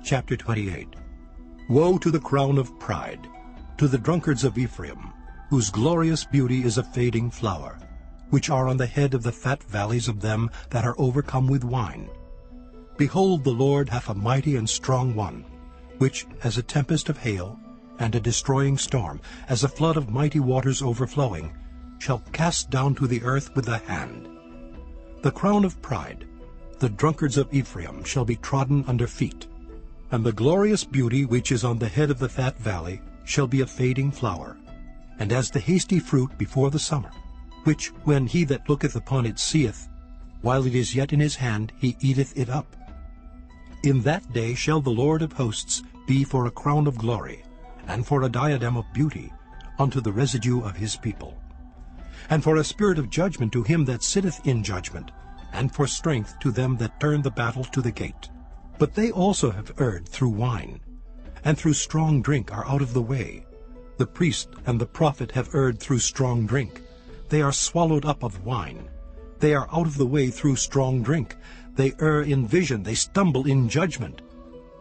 Chapter 28. Woe to the crown of pride, to the drunkards of Ephraim, whose glorious beauty is a fading flower, which are on the head of the fat valleys of them that are overcome with wine. Behold, the Lord hath a mighty and strong one, which, as a tempest of hail, and a destroying storm, as a flood of mighty waters overflowing, shall cast down to the earth with the hand. The crown of pride, the drunkards of Ephraim, shall be trodden under feet, and the glorious beauty which is on the head of the fat valley shall be a fading flower, and as the hasty fruit before the summer, which when he that looketh upon it seeth, while it is yet in his hand, he eateth it up. In that day shall the Lord of hosts be for a crown of glory, and for a diadem of beauty, unto the residue of his people, and for a spirit of judgment to him that sitteth in judgment, and for strength to them that turn the battle to the gate. But they also have erred through wine, and through strong drink are out of the way. The priest and the prophet have erred through strong drink. They are swallowed up of wine. They are out of the way through strong drink. They err in vision, they stumble in judgment.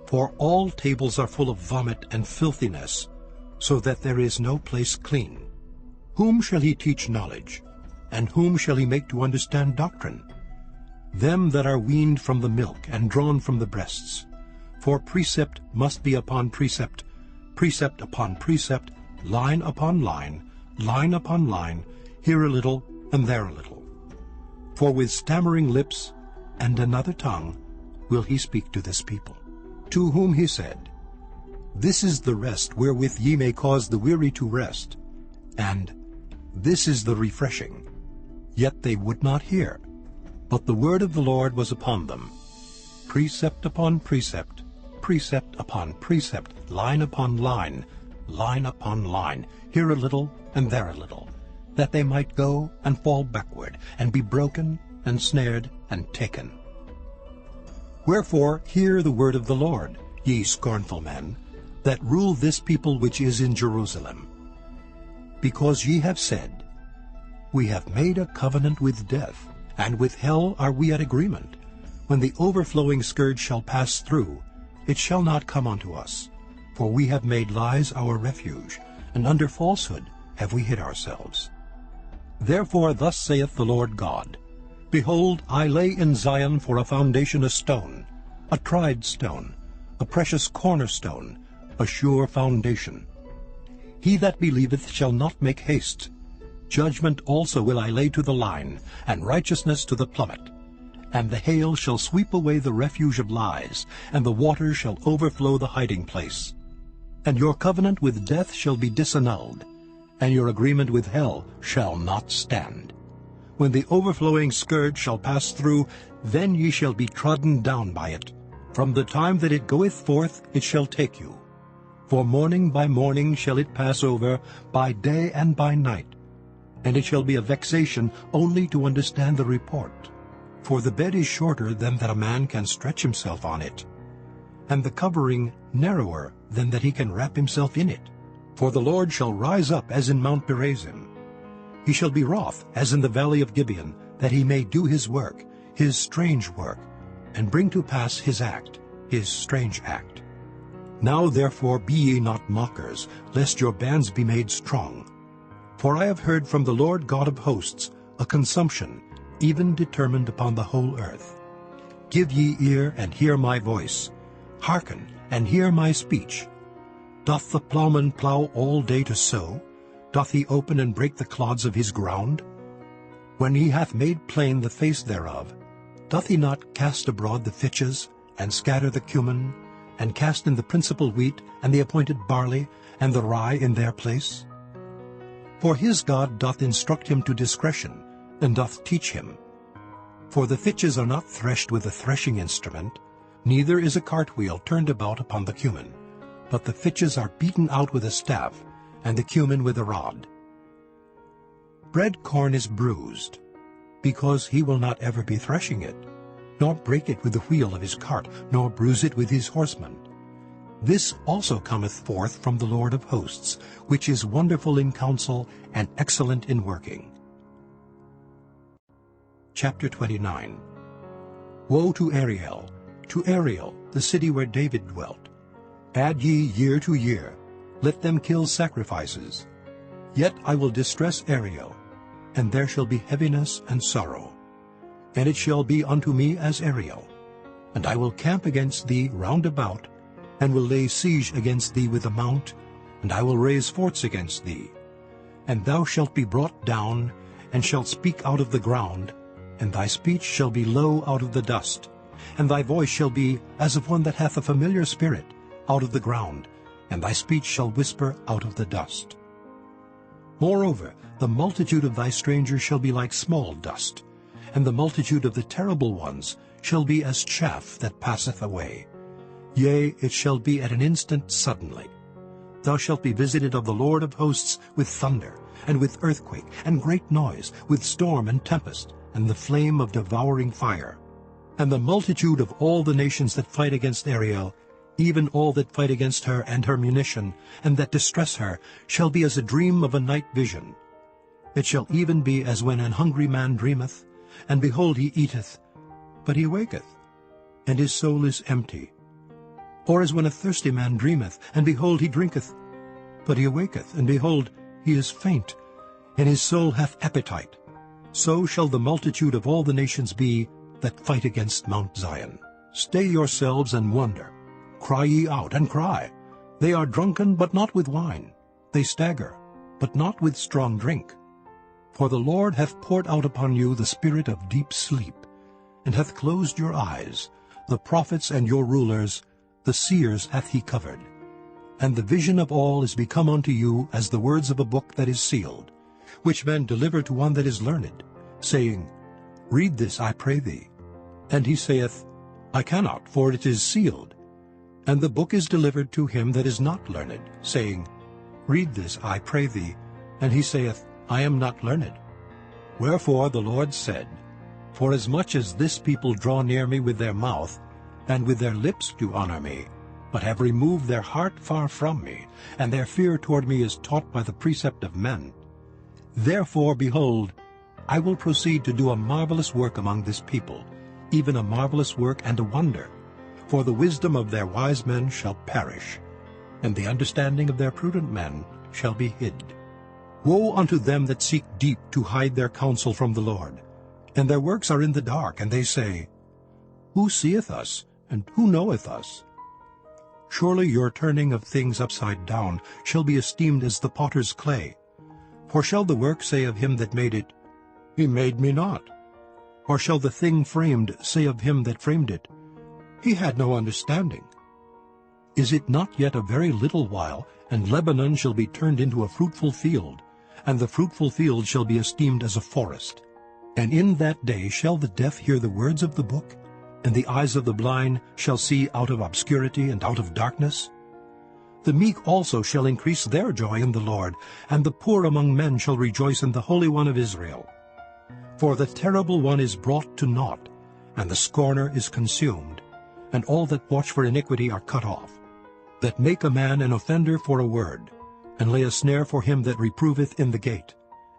For all tables are full of vomit and filthiness, so that there is no place clean. Whom shall he teach knowledge? And whom shall he make to understand doctrine? Them that are weaned from the milk and drawn from the breasts. For precept must be upon precept, precept upon precept, line upon line, line upon line, here a little and there a little. For with stammering lips and another tongue will he speak to this people, to whom he said, This is the rest wherewith ye may cause the weary to rest, and this is the refreshing. Yet they would not hear. But the word of the Lord was upon them, precept upon precept, precept upon precept, line upon line, line upon line, here a little and there a little, that they might go and fall backward, and be broken, and snared, and taken. Wherefore hear the word of the Lord, ye scornful men, that rule this people which is in Jerusalem. Because ye have said, We have made a covenant with death, and with hell are we at agreement. When the overflowing scourge shall pass through, it shall not come unto us. For we have made lies our refuge, and under falsehood have we hid ourselves. Therefore thus saith the Lord God, Behold, I lay in Zion for a foundation a stone, a tried stone, a precious cornerstone, a sure foundation. He that believeth shall not make haste. Judgment also will I lay to the line, and righteousness to the plummet. And the hail shall sweep away the refuge of lies, and the waters shall overflow the hiding place. And your covenant with death shall be disannulled, and your agreement with hell shall not stand. When the overflowing scourge shall pass through, then ye shall be trodden down by it. From the time that it goeth forth it shall take you. For morning by morning shall it pass over, by day and by night. And it shall be a vexation only to understand the report. For the bed is shorter than that a man can stretch himself on it, and the covering narrower than that he can wrap himself in it. For the Lord shall rise up as in Mount Perazim. He shall be wroth as in the valley of Gibeon, that he may do his work, his strange work, and bring to pass his act, his strange act. Now therefore be ye not mockers, lest your bands be made strong. For I have heard from the Lord God of hosts a consumption, even determined upon the whole earth. Give ye ear and hear my voice. Hearken and hear my speech. Doth the plowman plow all day to sow? Doth he open and break the clods of his ground? When he hath made plain the face thereof, doth he not cast abroad the fitches, and scatter the cumin, and cast in the principal wheat, and the appointed barley, and the rye in their place? For his God doth instruct him to discretion, and doth teach him. For the fitches are not threshed with a threshing instrument, neither is a cartwheel turned about upon the cumin, but the fitches are beaten out with a staff, and the cumin with a rod. Bread corn is bruised, because he will not ever be threshing it, nor break it with the wheel of his cart, nor bruise it with his horsemen. This also cometh forth from the Lord of hosts, which is wonderful in counsel and excellent in working. Chapter 29. Woe to Ariel, To Ariel, the city where David dwelt, add ye year to year, let them kill sacrifices. Yet I will distress Ariel, and there shall be heaviness and sorrow. And it shall be unto me as Ariel. And I will camp against thee round about, and will lay siege against thee with a mount, and I will raise forts against thee. And thou shalt be brought down, and shalt speak out of the ground, and thy speech shall be low out of the dust, and thy voice shall be as of one that hath a familiar spirit out of the ground, and thy speech shall whisper out of the dust. Moreover, the multitude of thy strangers shall be like small dust, and the multitude of the terrible ones shall be as chaff that passeth away. Yea, it shall be at an instant suddenly. Thou shalt be visited of the Lord of hosts with thunder, and with earthquake, and great noise, with storm and tempest, and the flame of devouring fire. And the multitude of all the nations that fight against Ariel, even all that fight against her and her munition, and that distress her, shall be as a dream of a night vision. It shall even be as when an hungry man dreameth, and behold he eateth, but he waketh, and his soul is empty. Or as when a thirsty man dreameth, and behold he drinketh, but he awaketh, and behold he is faint, and his soul hath appetite. So shall the multitude of all the nations be that fight against Mount Zion. Stay yourselves and wonder. Cry ye out and cry. They are drunken, but not with wine. They stagger, but not with strong drink. For the Lord hath poured out upon you the spirit of deep sleep, and hath closed your eyes. The prophets and your rulers, the seers hath he covered. And the vision of all is become unto you as the words of a book that is sealed, which men deliver to one that is learned, saying, Read this, I pray thee. And he saith, I cannot, for it is sealed. And the book is delivered to him that is not learned, saying, Read this, I pray thee. And he saith, I am not learned. Wherefore the Lord said, Forasmuch as this people draw near me with their mouth, and with their lips do honor me, but have removed their heart far from me, and their fear toward me is taught by the precept of men. Therefore, behold, I will proceed to do a marvelous work among this people, even a marvelous work and a wonder. For the wisdom of their wise men shall perish, and the understanding of their prudent men shall be hid. Woe unto them that seek deep to hide their counsel from the Lord, and their works are in the dark, and they say, Who seeth us, and who knoweth us? Surely your turning of things upside down shall be esteemed as the potter's clay. For shall the work say of him that made it, He made me not? Or shall the thing framed say of him that framed it, He had no understanding? Is it not yet a very little while, and Lebanon shall be turned into a fruitful field, and the fruitful field shall be esteemed as a forest? And in that day shall the deaf hear the words of the book, and the eyes of the blind shall see out of obscurity and out of darkness? The meek also shall increase their joy in the Lord, and the poor among men shall rejoice in the Holy One of Israel. For the terrible one is brought to naught, and the scorner is consumed, and all that watch for iniquity are cut off, that make a man an offender for a word, and lay a snare for him that reproveth in the gate,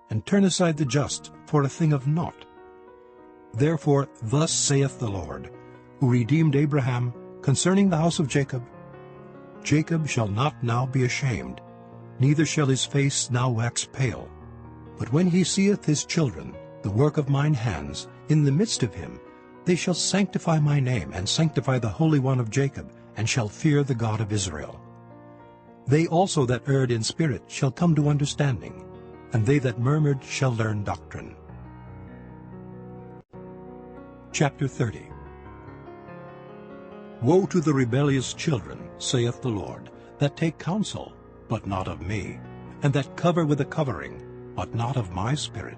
and turn aside the just for a thing of naught. Therefore thus saith the Lord, who redeemed Abraham, concerning the house of Jacob, Jacob shall not now be ashamed, neither shall his face now wax pale. But when he seeth his children, the work of mine hands, in the midst of him, they shall sanctify my name, and sanctify the Holy One of Jacob, and shall fear the God of Israel. They also that erred in spirit shall come to understanding, and they that murmured shall learn doctrine. Chapter 30. Woe to the rebellious children, saith the Lord, that take counsel, but not of me, and that cover with a covering, but not of my spirit,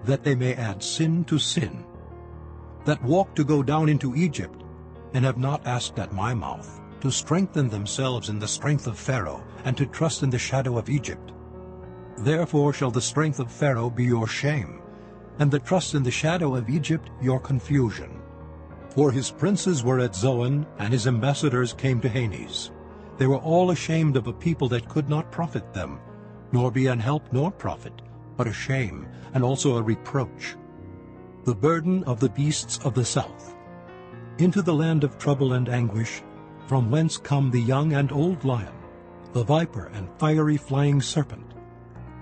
that they may add sin to sin, that walk to go down into Egypt, and have not asked at my mouth, to strengthen themselves in the strength of Pharaoh, and to trust in the shadow of Egypt. Therefore shall the strength of Pharaoh be your shame, and the trust in the shadow of Egypt your confusion. For his princes were at Zoan, and his ambassadors came to Hanes. They were all ashamed of a people that could not profit them, nor be an help nor profit, but a shame, and also a reproach. The burden of the beasts of the south. into the land of trouble and anguish, from whence come the young and old lion, the viper and fiery flying serpent.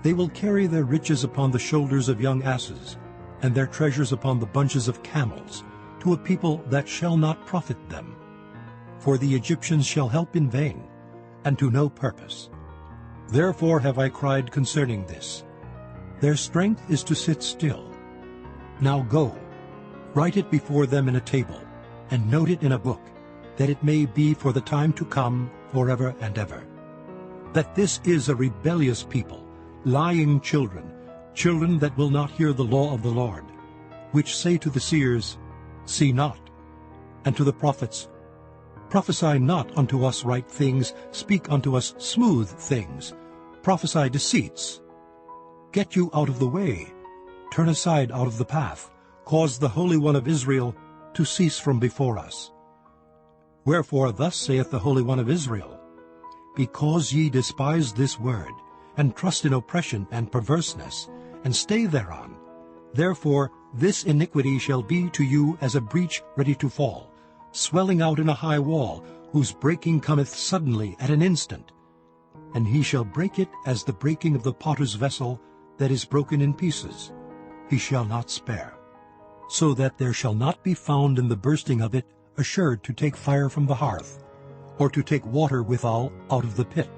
They will carry their riches upon the shoulders of young asses, and their treasures upon the bunches of camels, to a people that shall not profit them. For the Egyptians shall help in vain, and to no purpose. Therefore have I cried concerning this. Their strength is to sit still. Now go, write it before them in a table, and note it in a book, that it may be for the time to come forever and ever. That this is a rebellious people, lying children, children that will not hear the law of the Lord, which say to the seers, See not, and to the prophets, Prophesy not unto us right things, speak unto us smooth things, prophesy deceits. Get you out of the way, turn aside out of the path, cause the Holy One of Israel to cease from before us. Wherefore thus saith the Holy One of Israel, Because ye despise this word, and trust in oppression and perverseness, and stay thereon, therefore this iniquity shall be to you as a breach ready to fall, swelling out in a high wall, whose breaking cometh suddenly at an instant. And he shall break it as the breaking of the potter's vessel that is broken in pieces. He shall not spare, so that there shall not be found in the bursting of it assured to take fire from the hearth, or to take water withal out of the pit.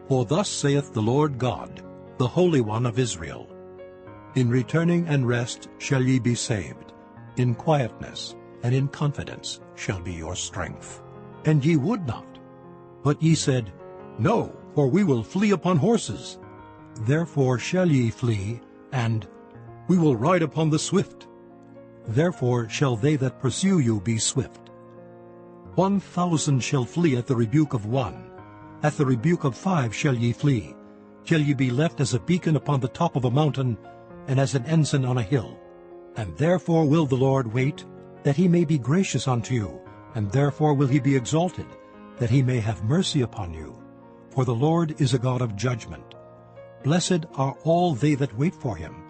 For thus saith the Lord God, the Holy One of Israel, In returning and rest shall ye be saved, in quietness and in confidence shall be your strength. And ye would not. But ye said, No, for we will flee upon horses. Therefore shall ye flee, and we will ride upon the swift. Therefore shall they that pursue you be swift. 1,000 shall flee at the rebuke of one. At the rebuke of 5 shall ye flee. Shall ye be left as a beacon upon the top of a mountain, and as an ensign on a hill. And therefore will the Lord wait, that he may be gracious unto you, and therefore will he be exalted, that he may have mercy upon you. For the Lord is a God of judgment. Blessed are all they that wait for him.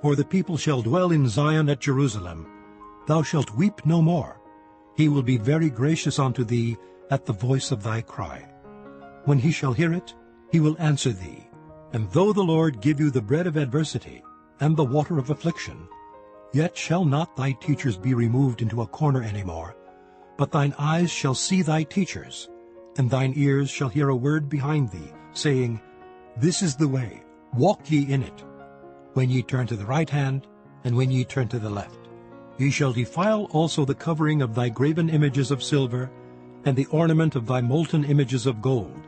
For the people shall dwell in Zion at Jerusalem. Thou shalt weep no more. He will be very gracious unto thee at the voice of thy cry. When he shall hear it, he will answer thee. And though the Lord give you the bread of adversity, and the water of affliction, yet shall not thy teachers be removed into a corner any more, but thine eyes shall see thy teachers, and thine ears shall hear a word behind thee, saying, This is the way, walk ye in it. When ye turn to the right hand, and when ye turn to the left. Ye shall defile also the covering of thy graven images of silver, and the ornament of thy molten images of gold.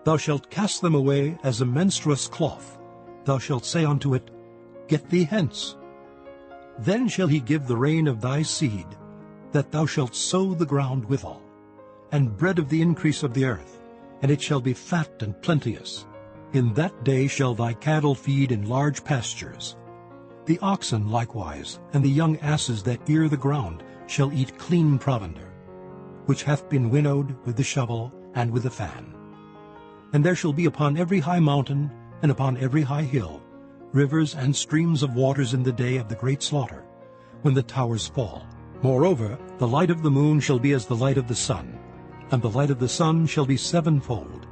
Thou shalt cast them away as a menstruous cloth. Thou shalt say unto it, Get thee hence. Then shall he give the rain of thy seed, that thou shalt sow the ground withal, and bread of the increase of the earth, and it shall be fat and plenteous. In that day shall thy cattle feed in large pastures. The oxen likewise, and the young asses that ear the ground, shall eat clean provender, which hath been winnowed with the shovel and with the fan. And there shall be upon every high mountain, and upon every high hill, rivers and streams of waters in the day of the great slaughter, when the towers fall. Moreover, the light of the moon shall be as the light of the sun, and the light of the sun shall be sevenfold,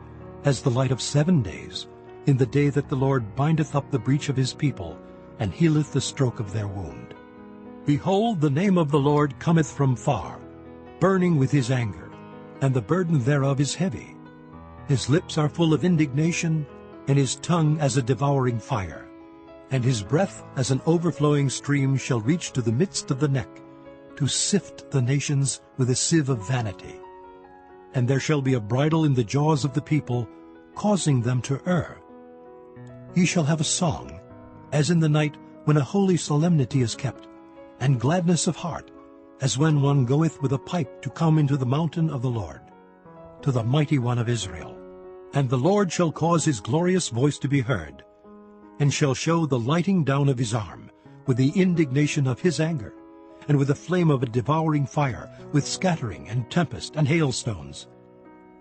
as the light of 7 days, in the day that the Lord bindeth up the breach of his people, and healeth the stroke of their wound. Behold, the name of the Lord cometh from far, burning with his anger, and the burden thereof is heavy. His lips are full of indignation, and his tongue as a devouring fire. And his breath as an overflowing stream shall reach to the midst of the neck, to sift the nations with a sieve of vanity. And there shall be a bridle in the jaws of the people, causing them to err. Ye shall have a song, as in the night when a holy solemnity is kept, and gladness of heart, as when one goeth with a pipe to come into the mountain of the Lord, to the mighty one of Israel. And the Lord shall cause his glorious voice to be heard, and shall show the lighting down of his arm, with the indignation of his anger, and with the flame of a devouring fire, with scattering and tempest and hailstones.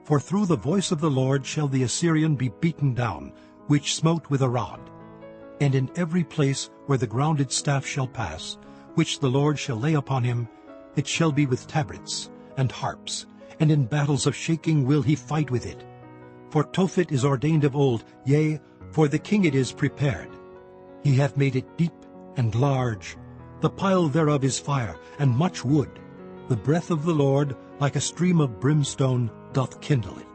For through the voice of the Lord shall the Assyrian be beaten down, which smote with a rod. And in every place where the grounded staff shall pass, which the Lord shall lay upon him, it shall be with tabrets and harps, and in battles of shaking will he fight with it. For Tophet is ordained of old, yea, for the king it is prepared. He hath made it deep and large. The pile thereof is fire, and much wood. The breath of the Lord, like a stream of brimstone, doth kindle it.